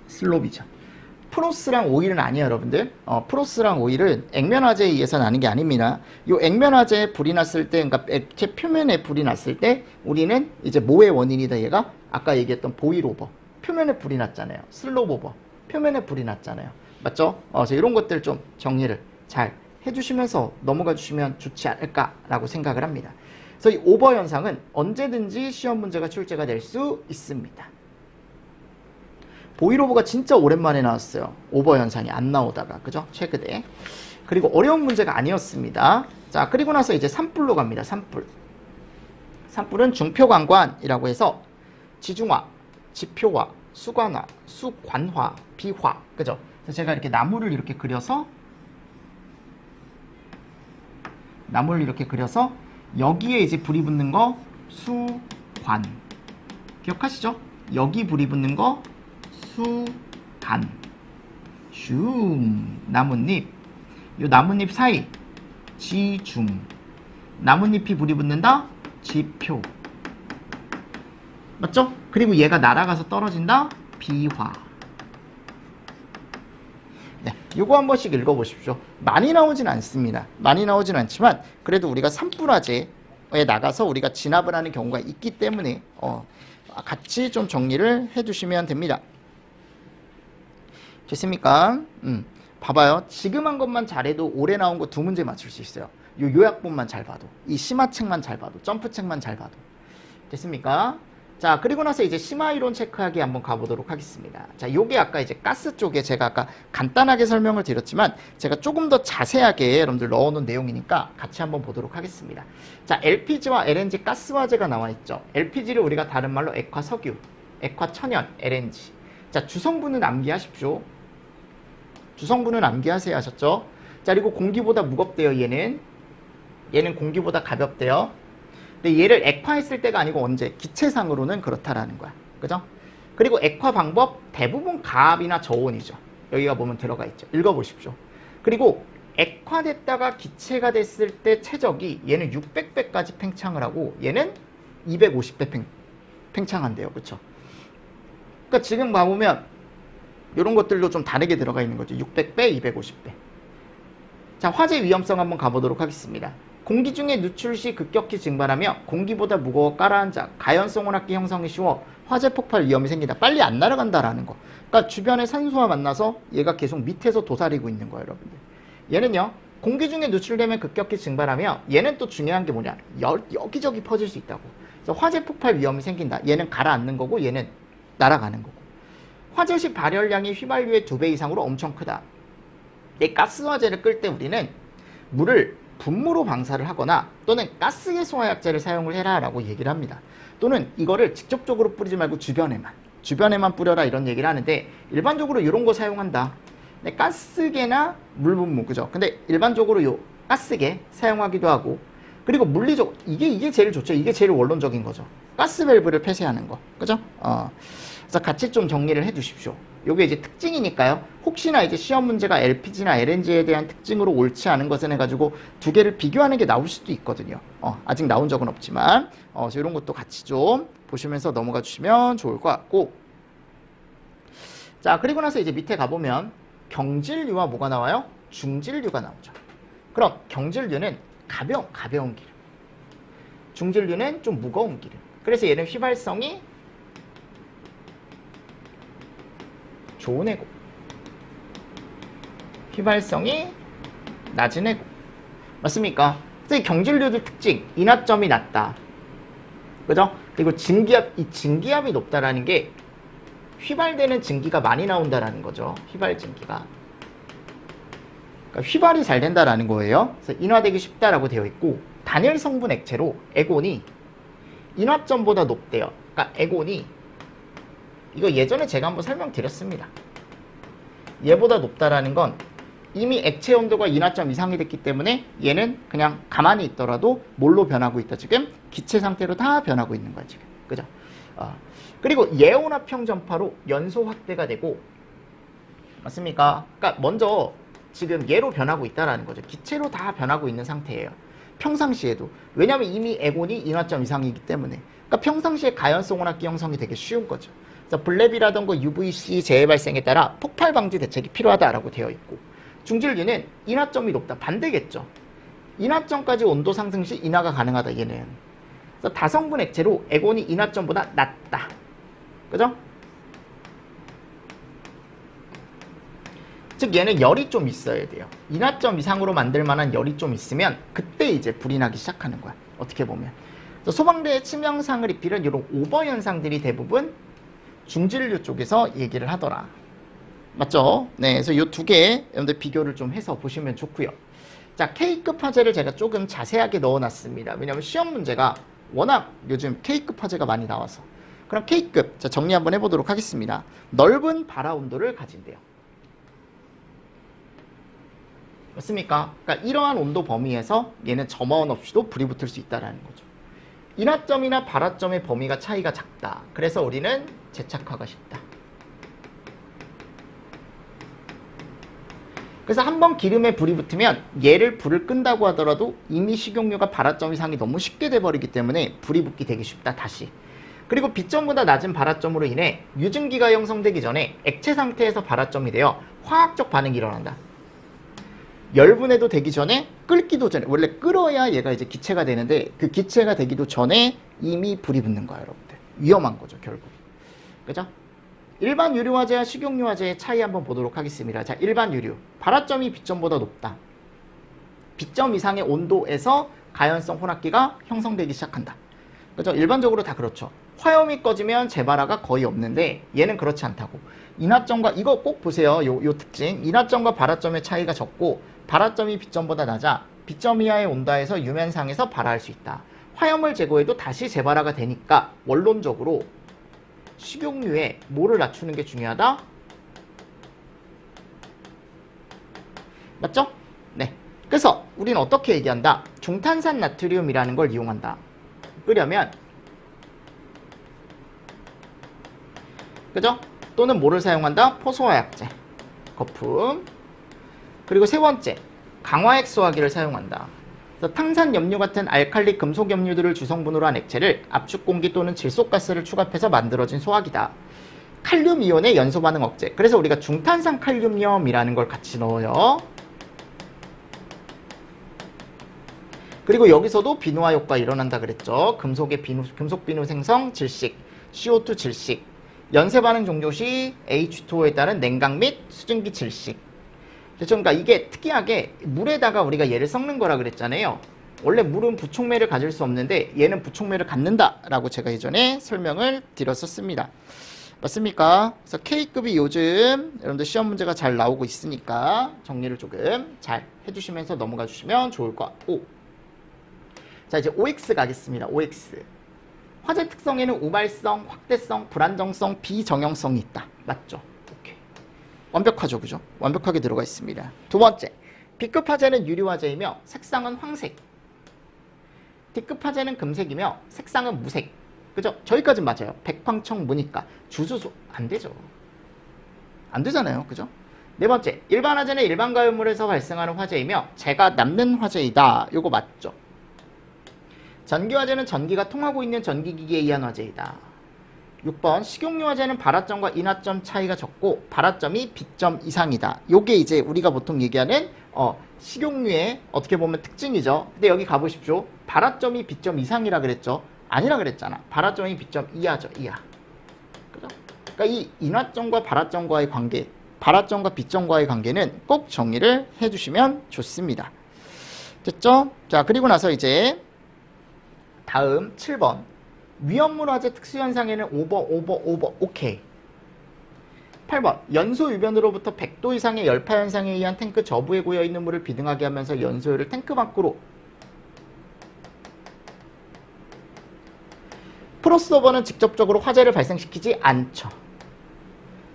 슬롭이죠. 프로스랑 오일은 아니에요, 여러분들. 프로스랑 오일은 액면화재에 의해서 나는 게 아닙니다. 요 액면화재에 불이 났을 때, 그러니까 액체 표면에 불이 났을 때 우리는 이제 뭐의 원인이다, 얘가? 아까 얘기했던 보일 오버. 표면에 불이 났잖아요. 슬롭 오버. 표면에 불이 났잖아요. 맞죠? 그래서 이런 것들 좀 정리를 잘 해주시면서 넘어가 주시면 좋지 않을까라고 생각을 합니다. 그래서 이 오버 현상은 언제든지 시험 문제가 출제가 될 수 있습니다. 보일 오버가 진짜 오랜만에 나왔어요. 오버 현상이 안 나오다가, 그죠? 최근에. 그리고 어려운 문제가 아니었습니다. 자, 그리고 나서 이제 산불로 갑니다. 산불. 산불은 중표광관이라고 해서 지중화, 지표화, 수관화, 수관화, 비화, 그죠? 그래서 제가 이렇게 나무를 이렇게 그려서 여기에 이제 불이 붙는 거 수관. 기억하시죠? 여기 불이 붙는 거 수간. 슝. 나뭇잎. 요 나뭇잎 사이 지중. 나뭇잎이 불이 붙는다. 지표. 맞죠? 그리고 얘가 날아가서 떨어진다. 비화. 네, 요거 한 번씩 읽어보십시오. 많이 나오진 않습니다. 많이 나오진 않지만 그래도 우리가 산불화재에 나가서 우리가 진압을 하는 경우가 있기 때문에 같이 좀 정리를 해두시면 됩니다. 됐습니까? 봐봐요. 지금 한 것만 잘해도 올해 나온 거 두 문제 맞출 수 있어요. 요 요약본만 잘 봐도, 이 심화책만 잘 봐도, 점프책만 잘 봐도. 됐습니까? 자, 그리고 나서 이제 심화이론 체크하기 한번 가보도록 하겠습니다. 자, 요게 아까 이제 가스 쪽에 제가 아까 간단하게 설명을 드렸지만 제가 조금 더 자세하게 여러분들 넣어놓은 내용이니까 같이 한번 보도록 하겠습니다. 자, LPG와 LNG 가스화재가 나와 있죠. LPG를 우리가 다른 말로 액화석유, 액화천연, LNG. 자, 주성분은 암기하십시오. 주성분은 암기하세요. 하셨죠? 자, 그리고 공기보다 무겁대요. 얘는 공기보다 가볍대요. 근데 얘를 액화했을 때가 아니고 언제? 기체상으로는 그렇다라는 거야. 그죠? 그리고 액화 방법 대부분 가압이나 저온이죠. 여기가 보면 들어가 있죠. 읽어보십시오. 그리고 액화됐다가 기체가 됐을 때 최적이 얘는 600배까지 팽창을 하고 얘는 250배 팽창한대요. 그쵸? 그러니까 지금 봐보면 이런 것들도 좀 다르게 들어가 있는 거죠. 600배, 250배. 자, 화재 위험성 한번 가보도록 하겠습니다. 공기 중에 누출 시 급격히 증발하며 공기보다 무거워 가라앉아 가연성 혼합기 형성이 쉬워 화재 폭발 위험이 생긴다. 빨리 안 날아간다라는 거. 그러니까 주변에 산소와 만나서 얘가 계속 밑에서 도사리고 있는 거예요, 여러분들. 얘는요, 공기 중에 누출되면 급격히 증발하며 얘는 또 중요한 게 뭐냐? 여기저기 퍼질 수 있다고. 그래서 화재 폭발 위험이 생긴다. 얘는 가라앉는 거고 얘는 날아가는 거고. 화재 시 발열량이 휘발유의 2배 이상으로 엄청 크다. 이 가스화재를 끌 때 우리는 물을 분무로 방사를 하거나 또는 가스해소화약제를 사용을 해라 라고 얘기를 합니다. 또는 이거를 직접적으로 뿌리지 말고 주변에만 뿌려라 이런 얘기를 하는데 일반적으로 이런 거 사용한다. 근데 가스계나 물분무, 그죠? 근데 일반적으로 요 가스계 사용하기도 하고, 그리고 물리적 이게 제일 좋죠. 이게 제일 원론적인 거죠. 가스 밸브를 폐쇄하는 거, 그죠? 그래서 같이 좀 정리를 해 주십시오. 요게 이제 특징이니까요. 혹시나 이제 시험 문제가 LPG나 LNG에 대한 특징으로 옳지 않은 것을 해가지고 두 개를 비교하는 게 나올 수도 있거든요. 아직 나온 적은 없지만, 이런 것도 같이 좀 보시면서 넘어가 주시면 좋을 것 같고. 자, 그리고 나서 이제 밑에 가보면 경질류와 뭐가 나와요? 중질류가 나오죠. 그럼 경질류는 가벼운 기름. 중질류는 좀 무거운 기름. 그래서 얘는 휘발성이 좋은 애고 휘발성이 낮은 애고 맞습니까? 그래서 이 경질류들 특징, 인화점이 낮다. 그죠? 그리고 증기압, 이 증기압이 높다라는 게 휘발되는 증기가 많이 나온다라는 거죠. 휘발 증기가. 그러니까 휘발이 잘 된다라는 거예요. 그래서 인화되기 쉽다라고 되어 있고, 단일 성분 액체로 에곤이 인화점보다 높대요. 그러니까 에곤이, 이거 예전에 제가 한번 설명드렸습니다. 얘보다 높다라는 건 이미 액체 온도가 인화점 이상이 됐기 때문에 얘는 그냥 가만히 있더라도 뭘로 변하고 있다. 지금 기체 상태로 다 변하고 있는 거야 지금. 그죠? 그리고 예온합형 전파로 연소 확대가 되고, 맞습니까? 그러니까 먼저 지금 얘로 변하고 있다라는 거죠. 기체로 다 변하고 있는 상태예요. 평상시에도. 왜냐하면 이미 에곤이 인화점 이상이기 때문에. 그러니까 평상시에 가연성 혼합기 형성이 되게 쉬운 거죠. 그래서 블랩이라던가 UVC 재해 발생에 따라 폭발 방지 대책이 필요하다라고 되어 있고, 중질류는 인화점이 높다. 반대겠죠. 인화점까지 온도 상승 시 인화가 가능하다. 얘는. 그래서 다성분 액체로 에곤이 인화점보다 낮다. 그죠? 즉 얘는 열이 좀 있어야 돼요. 인화점 이상으로 만들 만한 열이 좀 있으면 그때 이제 불이 나기 시작하는 거야. 어떻게 보면. 소방대의 치명상을 입히는 이런 오버 현상들이 대부분 중질류 쪽에서 얘기를 하더라. 맞죠? 네, 그래서 이 두 개 여러분들 비교를 좀 해서 보시면 좋고요. 자, K급 화재를 제가 조금 자세하게 넣어놨습니다. 왜냐하면 시험 문제가 워낙 요즘 K급 화재가 많이 나와서. 그럼 K급, 자, 정리 한번 해보도록 하겠습니다. 넓은 발화 온도를 가진대요. 맞습니까? 그러니까 이러한 온도 범위에서 얘는 점화원 없이도 불이 붙을 수 있다는 거죠. 인화점이나 발화점의 범위가 차이가 작다. 그래서 우리는 재착화가 쉽다. 그래서 한번 기름에 불이 붙으면 얘를 불을 끈다고 하더라도 이미 식용유가 발화점 이상이 너무 쉽게 돼버리기 때문에 불이 붙기 되게 쉽다. 다시. 그리고 B점보다 낮은 발화점으로 인해 유증기가 형성되기 전에 액체 상태에서 발화점이 되어 화학적 반응이 일어난다. 열분해도 되기 전에, 끓기도 전에, 원래 끓어야 얘가 이제 기체가 되는데 그 기체가 되기도 전에 이미 불이 붙는 거야, 여러분들. 위험한 거죠, 결국. 그죠? 일반 유류 화재와 식용유 화재의 차이 한번 보도록 하겠습니다. 자, 일반 유류. 발화점이 B점보다 높다. B점 이상의 온도에서 가연성 혼합기가 형성되기 시작한다. 그죠? 일반적으로 다 그렇죠. 화염이 꺼지면 재발화가 거의 없는데 얘는 그렇지 않다고. 인화점과, 이거 꼭 보세요. 요 특징. 인화점과 발화점의 차이가 적고 발화점이 B점보다 낮아 B점 이하의 온도에서 유면상에서 발화할 수 있다. 화염을 제거해도 다시 재발화가 되니까 원론적으로 식용유에 뭐를 낮추는 게 중요하다? 맞죠? 네. 그래서 우리는 어떻게 얘기한다? 중탄산 나트륨이라는 걸 이용한다. 끓여면, 그죠? 또는 뭐를 사용한다? 포소화약제, 거품. 그리고 세 번째, 강화액 소화기를 사용한다. 그래서 탄산염류 같은 알칼리 금속염류들을 주성분으로 한 액체를 압축공기 또는 질소가스를 추가해서 만들어진 소화기다. 칼륨 이온의 연소 반응 억제. 그래서 우리가 중탄산 칼륨염이라는 걸 같이 넣어요. 그리고 여기서도 비누화 효과 일어난다 그랬죠. 금속 비누 생성 질식, CO2 질식, 연쇄 반응 종료 시 H2O에 따른 냉각 및 수증기 질식. 그렇죠? 그러니까 이게 특이하게 물에다가 우리가 얘를 섞는 거라 그랬잖아요. 원래 물은 부촉매를 가질 수 없는데 얘는 부촉매를 갖는다라고 제가 예전에 설명을 드렸었습니다. 맞습니까? 그래서 K급이 요즘 여러분들 시험 문제가 잘 나오고 있으니까 정리를 조금 잘 해주시면서 넘어가 주시면 좋을 것 같고, 자, 이제 OX 가겠습니다. OX. 화재 특성에는 우발성, 확대성, 불안정성, 비정형성이 있다. 맞죠? 오케이. 완벽하죠, 그죠? 완벽하게 들어가 있습니다. 두 번째, B급 화재는 유리 화재이며 색상은 황색. D급 화재는 금색이며 색상은 무색. 그죠? 저기까지는 맞아요. 백황청 무니까. 주수소 안 되죠. 안 되잖아요, 그죠? 네 번째, 일반 화재는 일반 가연물에서 발생하는 화재이며 재가 남는 화재이다. 요거 맞죠? 전기 화재는 전기가 통하고 있는 전기기기에 의한 화재이다. 6번, 식용유 화재는 발화점과 인화점 차이가 적고 발화점이 B점 이상이다. 요게 이제 우리가 보통 얘기하는 식용유의 어떻게 보면 특징이죠. 근데 여기 가보십시오. 발화점이 B점 이상이라 그랬죠. 아니라 그랬잖아. 발화점이 B점 이하죠. 이하. 그죠? 그러니까 이 인화점과 발화점과의 관계, 발화점과 B점과의 관계는 꼭 정리를 해주시면 좋습니다. 됐죠? 자, 그리고 나서 이제 다음 7번. 위험물 화재 특수현상에는 오버. 오케이. 8번. 연소 유변으로부터 100도 이상의 열파 현상에 의한 탱크 저부에 고여있는 물을 비등하게 하면서 연소율을 탱크 밖으로. 프로스오버는 직접적으로 화재를 발생시키지 않죠.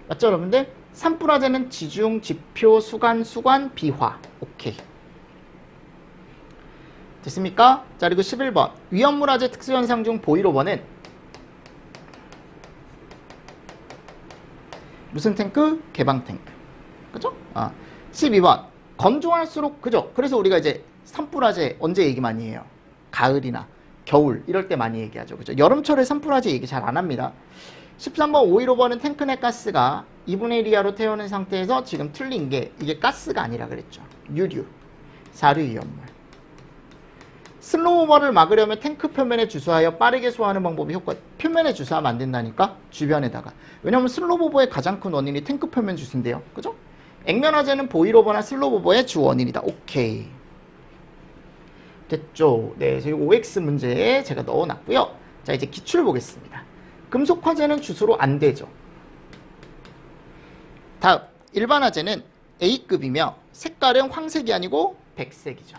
맞죠, 여러분들? 산불 화재는 지중, 지표, 수관, 비화. 오케이. 됐습니까? 자, 그리고 11번. 위험물 화재 특수현상 중 보일오버는 무슨 탱크? 개방 탱크. 그죠? 12번. 건조할수록, 그죠? 그래서 우리가 이제 산불 화재 언제 얘기 많이 해요? 가을이나 겨울 이럴 때 많이 얘기하죠. 그죠? 여름철에 산불 화재 얘기 잘 안 합니다. 13번 515번은 탱크 내 가스가 2분의 1 이하로 태우는 상태에서 지금 틀린 게 이게 가스가 아니라 그랬죠. 유류, 사류 이온물. 슬로우오버를 막으려면 탱크 표면에 주소하여 빠르게 소화하는 방법이 효과. 표면에 주소하면 안 된다니까? 주변에다가. 왜냐면 슬로우오버의 가장 큰 원인이 탱크 표면 주소인데요. 그죠? 액면 화재는 보일오버나 슬로우오버의 주 원인이다. 오케이. 됐죠? 네, 그래서 이 OX 문제에 제가 넣어놨고요. 자, 이제 기출 보겠습니다. 금속 화재는 주소로 안 되죠. 다음, 일반 화재는 A급이며 색깔은 황색이 아니고 백색이죠.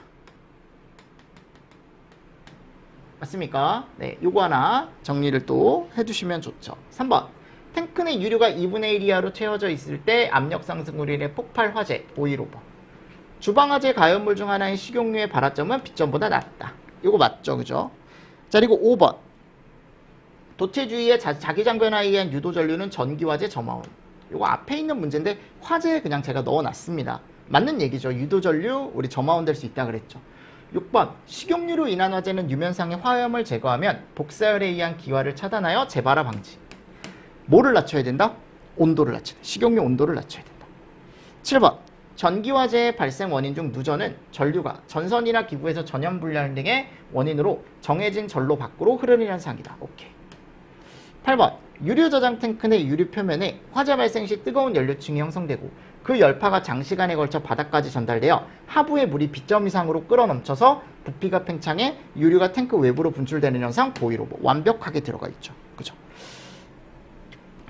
맞습니까? 네, 요거 하나 정리를 또 해주시면 좋죠. 3번. 탱크 내 유류가 2분의 1 이하로 채워져 있을 때 압력 상승으로 인해 폭발 화재, 오일오버. 주방 화재 가연물 중 하나인 식용유의 발화점은 빛점보다 낮다. 요거 맞죠? 그죠? 자, 그리고 5번. 도체주의의 자기장변화에 의한 유도전류는 전기화재 점화원. 요거 앞에 있는 문제인데 화재에 그냥 제가 넣어놨습니다. 맞는 얘기죠. 유도전류 우리 점화원 될 수 있다 그랬죠. 6번. 식용유로 인한 화재는 유면상의 화염을 제거하면 복사열에 의한 기화를 차단하여 재발화 방지. 뭐를 낮춰야 된다? 온도를 낮춰야 된다. 식용유 온도를 낮춰야 된다. 7번. 전기화재의 발생 원인 중 누전은 전류가 전선이나 기구에서 전염불량 등의 원인으로 정해진 전로 밖으로 흐르는 현상이다. 오케이. 8번. 유류 저장 탱크 내 유류 표면에 화재 발생 시 뜨거운 연료층이 형성되고 그 열파가 장시간에 걸쳐 바닥까지 전달되어 하부의 물이 B점 이상으로 끌어넘쳐서 부피가 팽창해 유류가 탱크 외부로 분출되는 현상 보일오버. 완벽하게 들어가 있죠. 그죠?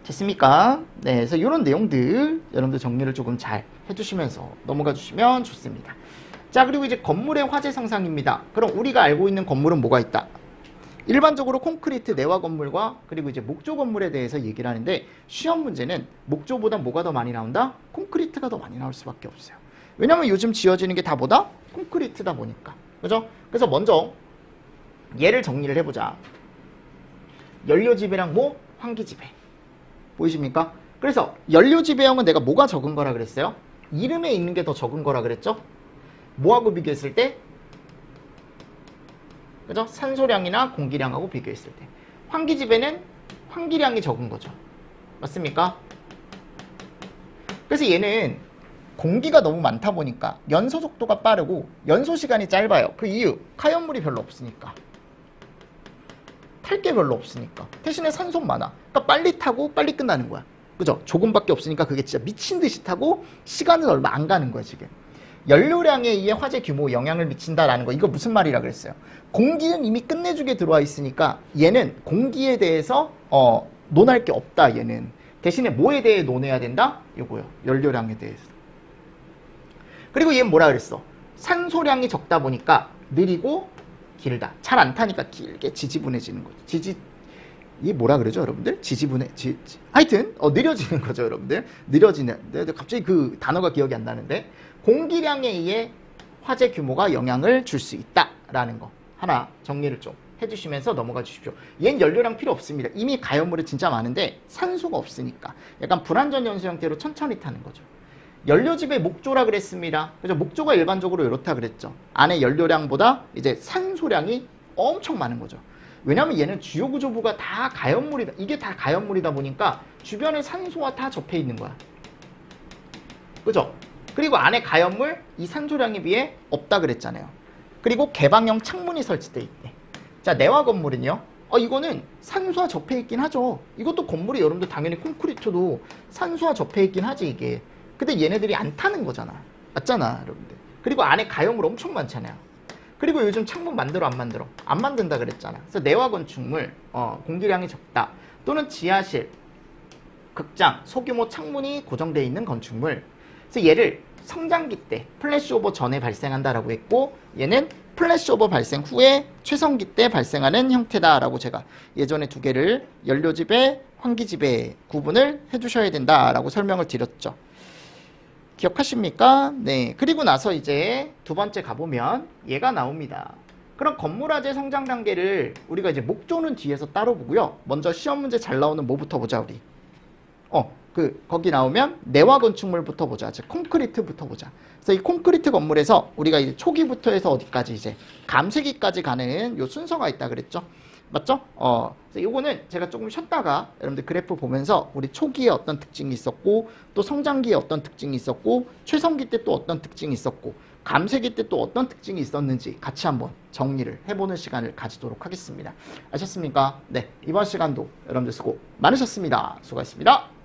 됐습니까? 네, 그래서 이런 내용들 여러분들 정리를 조금 잘 해주시면서 넘어가 주시면 좋습니다. 자, 그리고 이제 건물의 화재 상상입니다. 그럼 우리가 알고 있는 건물은 뭐가 있다? 일반적으로 콘크리트 내화 건물과 그리고 이제 목조 건물에 대해서 얘기를 하는데 시험 문제는 목조보다 뭐가 더 많이 나온다? 콘크리트가 더 많이 나올 수밖에 없어요. 왜냐면 요즘 지어지는 게 다 뭐다? 콘크리트다 보니까. 그죠? 그래서 먼저 얘를 정리를 해보자. 연료지배랑 뭐? 환기지배. 보이십니까? 그래서 연료지배형은 내가 뭐가 적은 거라 그랬어요? 이름에 있는 게 더 적은 거라 그랬죠? 뭐하고 비교했을 때? 그죠? 산소량이나 공기량하고 비교했을 때. 환기지배는 환기량이 적은 거죠. 맞습니까? 그래서 얘는 공기가 너무 많다 보니까 연소 속도가 빠르고 연소 시간이 짧아요. 그 이유, 카연물이 별로 없으니까. 탈 게 별로 없으니까. 대신에 산소 많아. 그러니까 빨리 타고 빨리 끝나는 거야. 그죠? 조금밖에 없으니까 그게 진짜 미친 듯이 타고 시간은 얼마 안 가는 거야, 지금. 연료량에 의해 화재 규모에 영향을 미친다라는 거. 이거 무슨 말이라 그랬어요? 공기는 이미 끝내주게 들어와 있으니까 얘는 공기에 대해서 논할 게 없다, 얘는. 대신에 뭐에 대해 논해야 된다? 요거요. 연료량에 대해서. 그리고 얘는 뭐라 그랬어? 산소량이 적다 보니까 느리고 길다. 잘 안 타니까 길게 지지분해지는 거죠. 이게 뭐라 그러죠, 여러분들? 하여튼 느려지는 거죠, 여러분들. 느려지는. 갑자기 그 단어가 기억이 안 나는데 공기량에 의해 화재 규모가 영향을 줄 수 있다라는 거 하나 정리를 좀 해주시면서 넘어가 주십시오. 얘는 연료량 필요 없습니다. 이미 가연물이 진짜 많은데 산소가 없으니까 약간 불완전 연소 형태로 천천히 타는 거죠. 연료집의 목조라 그랬습니다. 그죠? 목조가 일반적으로 이렇다 그랬죠. 안에 연료량보다 이제 산소량이 엄청 많은 거죠. 왜냐하면 얘는 주요 구조부가 다 가연물이다. 이게 다 가연물이다 보니까 주변에 산소와 다 접해 있는 거야. 그죠? 그리고 안에 가연물 이 산소량에 비해 없다 그랬잖아요. 그리고 개방형 창문이 설치돼 있대. 자, 내화 건물은요. 이거는 산소와 접해 있긴 하죠. 이것도 건물이 여러분들 당연히 콘크리트도 산소와 접해 있긴 하지 이게. 근데 얘네들이 안 타는 거잖아. 맞잖아, 여러분들. 그리고 안에 가연물 엄청 많잖아요. 그리고 요즘 창문 만들어 안 만들어? 안 만든다 그랬잖아. 그래서 내화 건축물 공기량이 적다 또는 지하실, 극장, 소규모 창문이 고정되어 있는 건축물. 그래서 얘를 성장기 때 플래시오버 전에 발생한다라고 했고 얘는 플래시오버 발생 후에 최성기 때 발생하는 형태다라고 제가 예전에 두 개를 연료지배, 환기지배 구분을 해주셔야 된다라고 설명을 드렸죠. 기억하십니까? 네. 그리고 나서 이제 두 번째 가보면 얘가 나옵니다. 그럼 건물화재 성장 단계를 우리가 이제 목조는 뒤에서 따로 보고요. 먼저 시험 문제 잘 나오는 뭐부터 보자 우리. 거기 나오면 내화 건축물부터 보자. 즉 콘크리트부터 보자. 그래서 이 콘크리트 건물에서 우리가 이제 초기부터 해서 어디까지 이제 감세기까지 가는 요 순서가 있다 그랬죠. 맞죠? 그래서 요거는 제가 조금 쉬었다가 여러분들 그래프 보면서 우리 초기에 어떤 특징이 있었고 또 성장기에 어떤 특징이 있었고 최성기 때 또 어떤 특징이 있었고 감세기 때 또 어떤 특징이 있었는지 같이 한번 정리를 해보는 시간을 가지도록 하겠습니다. 아셨습니까? 네, 이번 시간도 여러분들 수고 많으셨습니다. 수고하셨습니다.